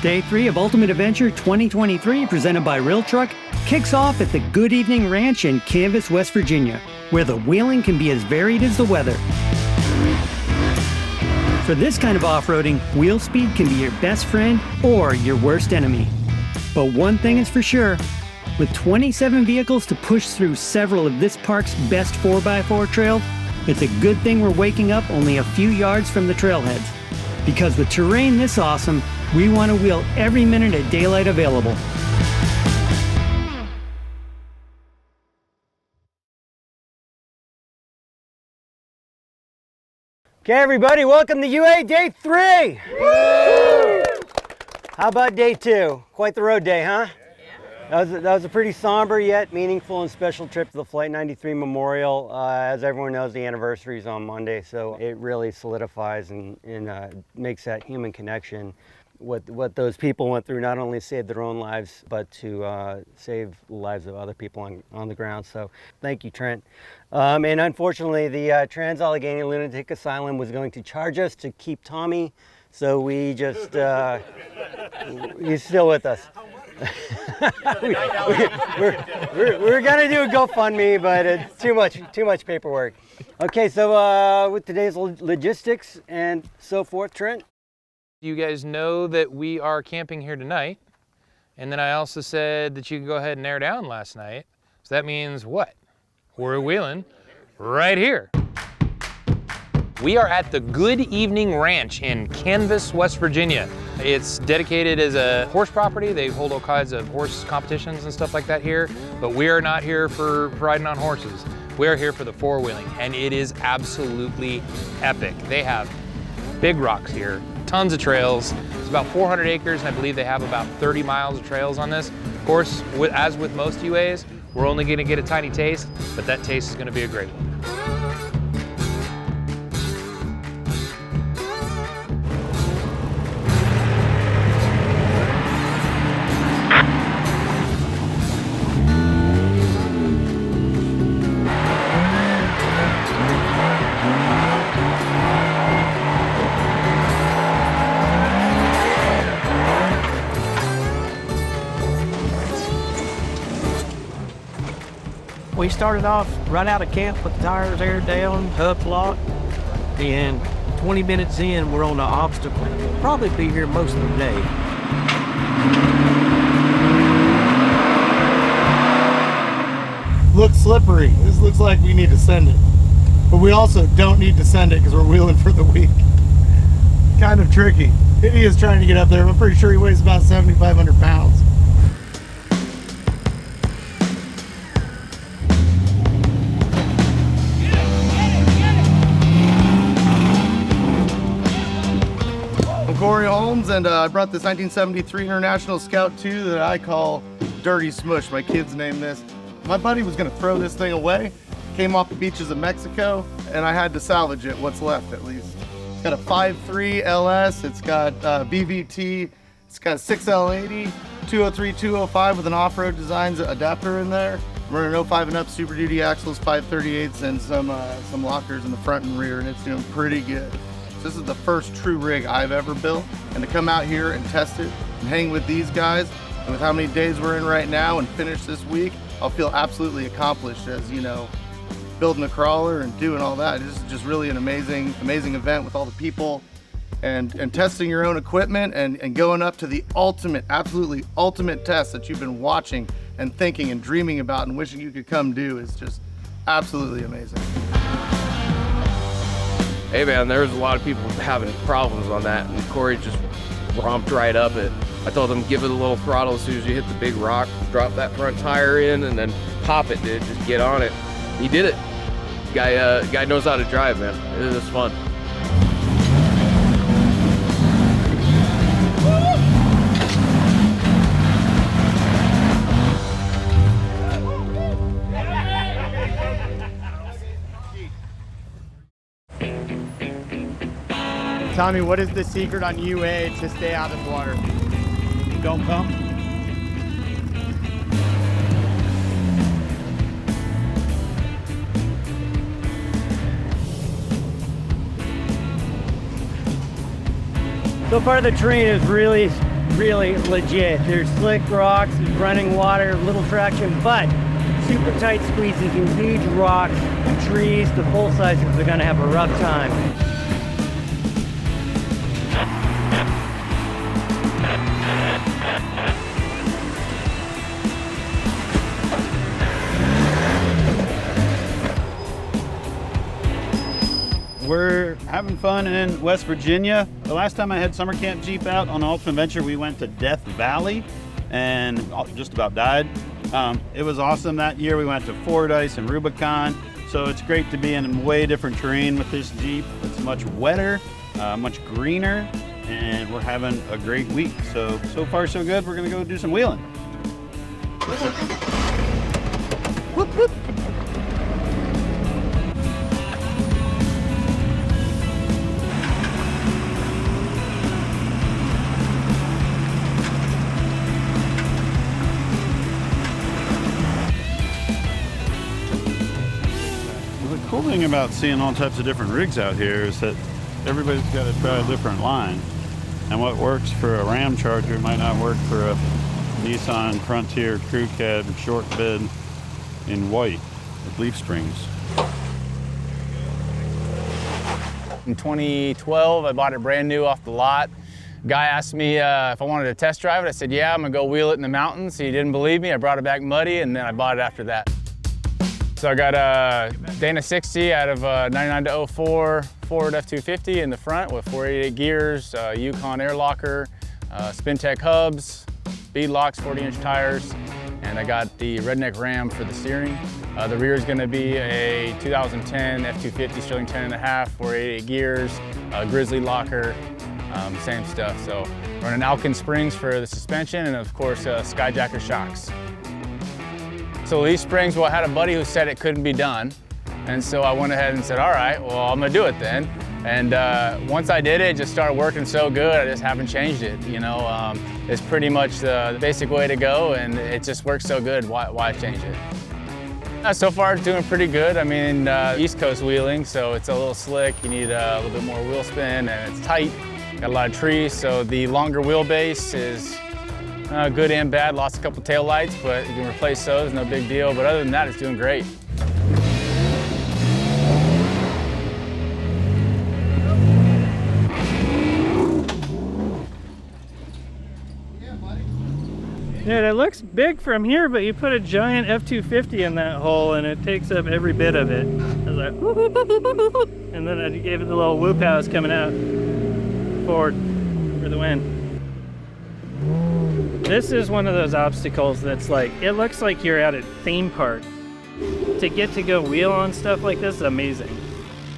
Day 3 of Ultimate Adventure 2023, presented by Real Truck, kicks off at the Good Evening Ranch in Canvas, West Virginia, where the wheeling can be as varied as the weather. For this kind of off-roading, wheel speed can be your best friend or your worst enemy. But one thing is for sure, with 27 vehicles to push through several of this park's best 4x4 trails, it's a good thing we're waking up only a few yards from the trailheads. Because with terrain this awesome, we want to wheel every minute of daylight available. Okay, everybody, welcome to UA Day 3! Woo! How about Day 2? Quite the road day, huh? Yeah. That was a pretty somber yet meaningful and special trip to the Flight 93 Memorial. As everyone knows, the anniversary is on Monday, so it really solidifies and makes that human connection. What those people went through, not only saved their own lives, but to save the lives of other people on the ground. So thank you, Trent. And unfortunately, the Trans-Allegheny Lunatic Asylum was going to charge us to keep Tommy, so we just, he's still with us. we're gonna do a GoFundMe, but it's too much paperwork. Okay, so with today's logistics and so forth, Trent. You guys know that we are camping here tonight, and then I also said that you can go ahead and air down last night. So that means what? We're wheeling right here. We are at the Good Evening Ranch in Canvas, West Virginia. It's dedicated as a horse property. They hold all kinds of horse competitions and stuff like that here, but we are not here for riding on horses. We are here for the four-wheeling, and it is absolutely epic. They have big rocks here, tons of trails. It's about 400 acres, and I believe they have about 30 miles of trails on this. Of course, as with most UAs, we're only gonna get a tiny taste, but that taste is gonna be a great one. We started off right out of camp with the tires aired down, hubs locked, and 20 minutes in, we're on the obstacle. We'll probably be here most of the day. Looks slippery. This looks like we need to send it. But we also don't need to send it because we're wheeling for the week. Kind of tricky. He is trying to get up there. I'm pretty sure he weighs about 7,500 pounds. Corey Holmes, and I brought this 1973 International Scout 2 that I call Dirty Smush. My kids named this. My buddy was gonna throw this thing away, came off the beaches of Mexico, and I had to salvage it, what's left at least. It's got a 5.3 LS, it's got BVT, it's got a 6L80, 203, 205 with an off-road designs adapter in there. I'm running 05 and up Super Duty axles, 538s, and some lockers in the front and rear, and it's doing pretty good. This is the first true rig I've ever built, and to come out here and test it and hang with these guys, and with how many days we're in right now and finish this week, I'll feel absolutely accomplished as, you know, building a crawler and doing all that. This is just really an amazing event with all the people and testing your own equipment and going up to the ultimate, absolutely ultimate test that you've been watching and thinking and dreaming about and wishing you could come do is just absolutely amazing. Hey man, there's a lot of people having problems on that, and Corey just romped right up it. I told him give it a little throttle as soon as you hit the big rock, drop that front tire in, and then pop it, dude. Just get on it. He did it. Guy knows how to drive, man. It is fun. Tommy, what is the secret on UA to stay out of the water? Don't pump. So far the terrain is really really legit. There's slick rocks, running water, little traction, but super tight squeezing, huge rocks, trees. The full sizes are gonna have a rough time. We're having fun in West Virginia. The last time I had summer camp Jeep out on Ultimate Adventure, we went to Death Valley and just about died. It was awesome that year. We went to Fordyce and Rubicon. So it's great to be in way different terrain with this Jeep. It's much wetter, much greener, and we're having a great week. So far so good. We're gonna go do some wheeling. Whoop, whoop. The cool thing about seeing all types of different rigs out here is that everybody's got to try a different line. And what works for a Ram Charger might not work for a Nissan Frontier Crew Cab short bed in white with leaf springs. In 2012, I bought it brand new off the lot. Guy asked me if I wanted to test drive it. I said, yeah, I'm gonna go wheel it in the mountains. He didn't believe me. I brought it back muddy, and then I bought it after that. So I got a Dana 60 out of 99 to 04 Ford F-250 in the front with 488 gears, Yukon air locker, Spintech hubs, bead locks, 40-inch tires, and I got the Redneck Ram for the steering. The rear is going to be a 2010 F-250 Sterling 10.5, 488 gears, Grizzly locker, same stuff. So running Alkin springs for the suspension, and of course Skyjacker shocks. So these springs, well, I had a buddy who said it couldn't be done. And so I went ahead and said, all right, well, I'm gonna do it then. And once I did it, it just started working so good, I just haven't changed it. You know, it's pretty much the basic way to go, and it just works so good, why change it? So far, it's doing pretty good. I mean, East Coast wheeling, so it's a little slick. You need a little bit more wheel spin, and it's tight. Got a lot of trees, so the longer wheelbase is good and bad. Lost a couple tail lights, but you can replace those, no big deal. But other than that, it's doing great. Dude, it looks big from here, but you put a giant F-250 in that hole and it takes up every bit of it. I was like, whoop, whoop, whoop, whoop, whoop, whoop. And then I gave it the little whoop house coming out forward for the win. This is one of those obstacles that's like, it looks like you're at a theme park. To get to go wheel on stuff like this is amazing.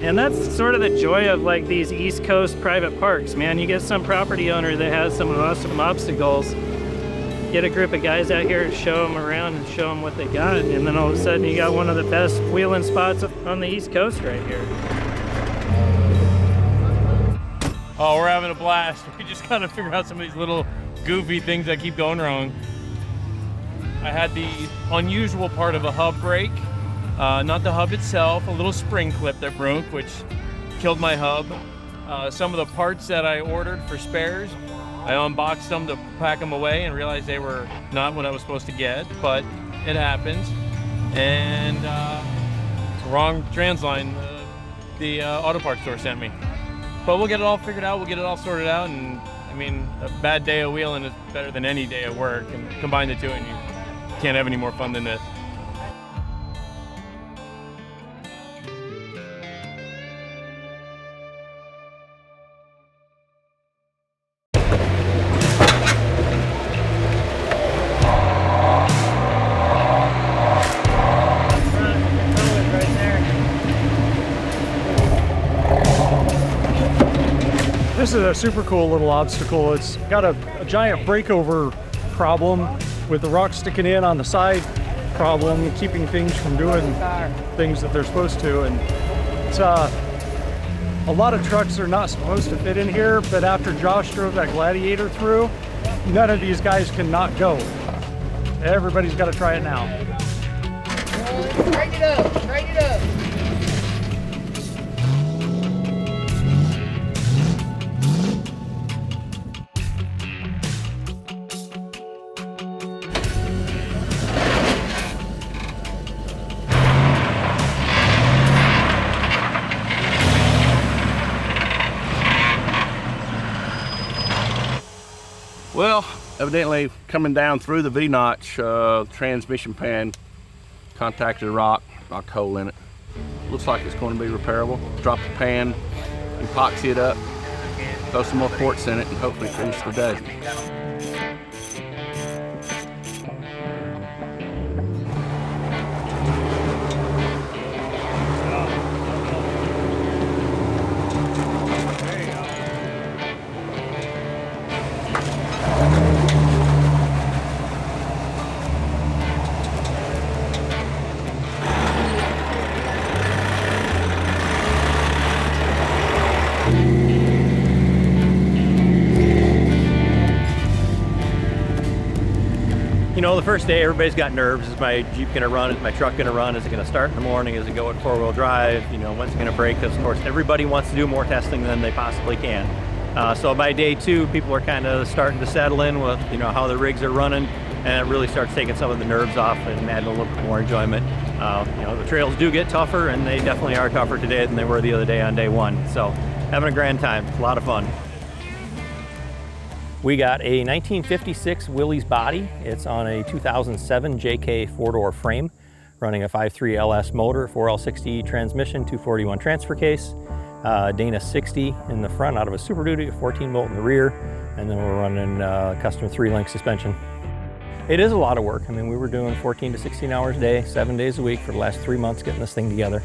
And that's sort of the joy of like these East Coast private parks, man. You get some property owner that has some awesome obstacles, get a group of guys out here and show them around and show them what they got, and then all of a sudden you got one of the best wheeling spots on the East Coast right here. Oh, we're having a blast. We just gotta figure out some of these little goofy things that keep going wrong. I had the unusual part of a hub break. Not the hub itself, a little spring clip that broke, which killed my hub. Some of the parts that I ordered for spares, I unboxed them to pack them away and realized they were not what I was supposed to get, but it happens. And wrong trans line the auto parts store sent me. But we'll get it all figured out, we'll get it all sorted out, and I mean, a bad day of wheeling is better than any day at work, and combine the two and you can't have any more fun than this. This is a super cool little obstacle. It's got a giant breakover problem with the rock sticking in on the side problem, keeping things from doing things that they're supposed to. And it's a lot of trucks are not supposed to fit in here, but after Josh drove that Gladiator through, none of these guys can not go. Everybody's got to try it now. Tighten it up, tighten it up. Well, evidently coming down through the V-notch, transmission pan contacted a rock hole in it. Looks like it's going to be repairable. Drop the pan, epoxy it up, throw some more quartz in it, and hopefully finish the day. You know, the first day everybody's got nerves. Is my Jeep gonna run? Is my truck gonna run? Is it gonna start in the morning? Is it going four-wheel drive? You know, when's it gonna break? Because of course everybody wants to do more testing than they possibly can. So by day 2, people are kind of starting to settle in with, you know, how the rigs are running, and it really starts taking some of the nerves off and adding a little bit more enjoyment. You know, the trails do get tougher, and they definitely are tougher today than they were the other day on day 1. So having a grand time, a lot of fun. We got a 1956 Willys body. It's on a 2007 JK 4-door frame, running a 5.3 LS motor, 4L60 transmission, 241 transfer case, Dana 60 in the front out of a Super Duty, a 14 bolt in the rear, and then we're running custom 3-link suspension. It is a lot of work. I mean, we were doing 14 to 16 hours a day, 7 days a week for the last 3 months getting this thing together.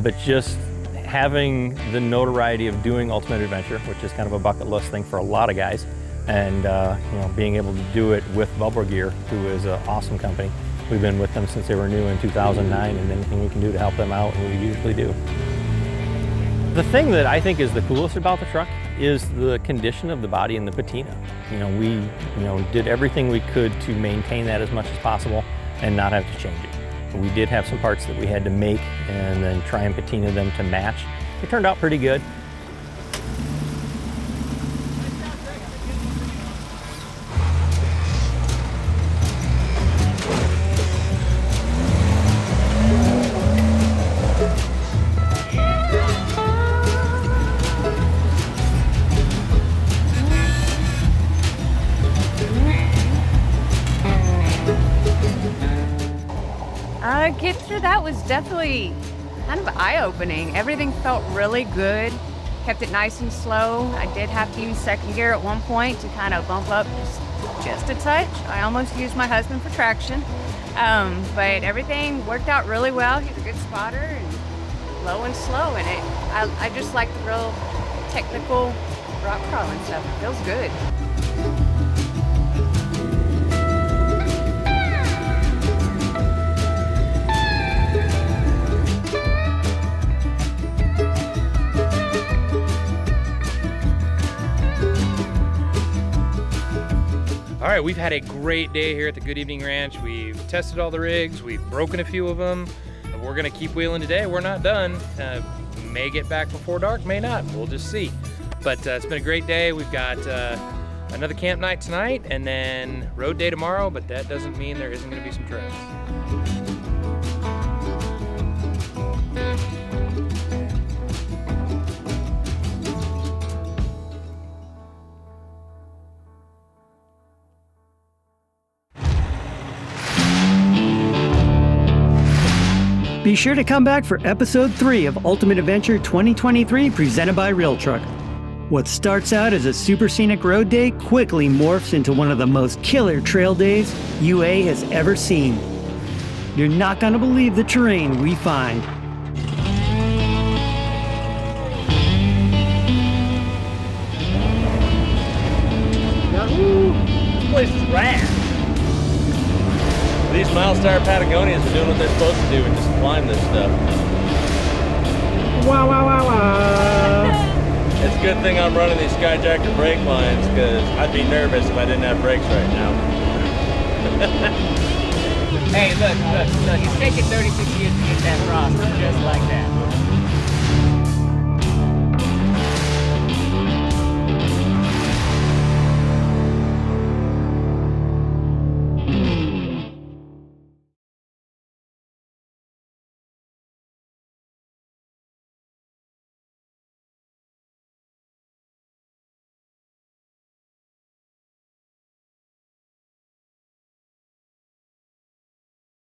But just having the notoriety of doing Ultimate Adventure, which is kind of a bucket list thing for a lot of guys, and you know, being able to do it with Bubble Gear, who is an awesome company. We've been with them since they were new in 2009, and anything we can do to help them out, we usually do. The thing that I think is the coolest about the truck is the condition of the body and the patina. You know, we did everything we could to maintain that as much as possible and not have to change it. We did have some parts that we had to make and then try and patina them to match. It turned out pretty good. Get through that was definitely kind of eye-opening. Everything felt really good, kept it nice and slow. I did have to use second gear at one point to kind of bump up just a touch. I almost used my husband for traction, but everything worked out really well. He's a good spotter, and low and slow in it. I just like the real technical rock crawling stuff. It feels good. All right, we've had a great day here at the Good Evening Ranch. We've tested all the rigs, we've broken a few of them. We're gonna keep wheeling today. We're not done. May get back before dark, may not. We'll just see. But it's been a great day. We've got another camp night tonight and then road day tomorrow, but that doesn't mean there isn't gonna be some trails. Be sure to come back for episode 3 of Ultimate Adventure 2023 presented by Real Truck. What starts out as a super scenic road day quickly morphs into one of the most killer trail days UA has ever seen. You're not going to believe the terrain we find. Yahoo! This place is rad. These Milestire Patagonians are doing what they're supposed to do and just climb this stuff. Wow, wow, wow, wow. It's a good thing I'm running these Skyjacker brake lines because I'd be nervous if I didn't have brakes right now. Hey, look, it's taken 36 years to get that frost just like that.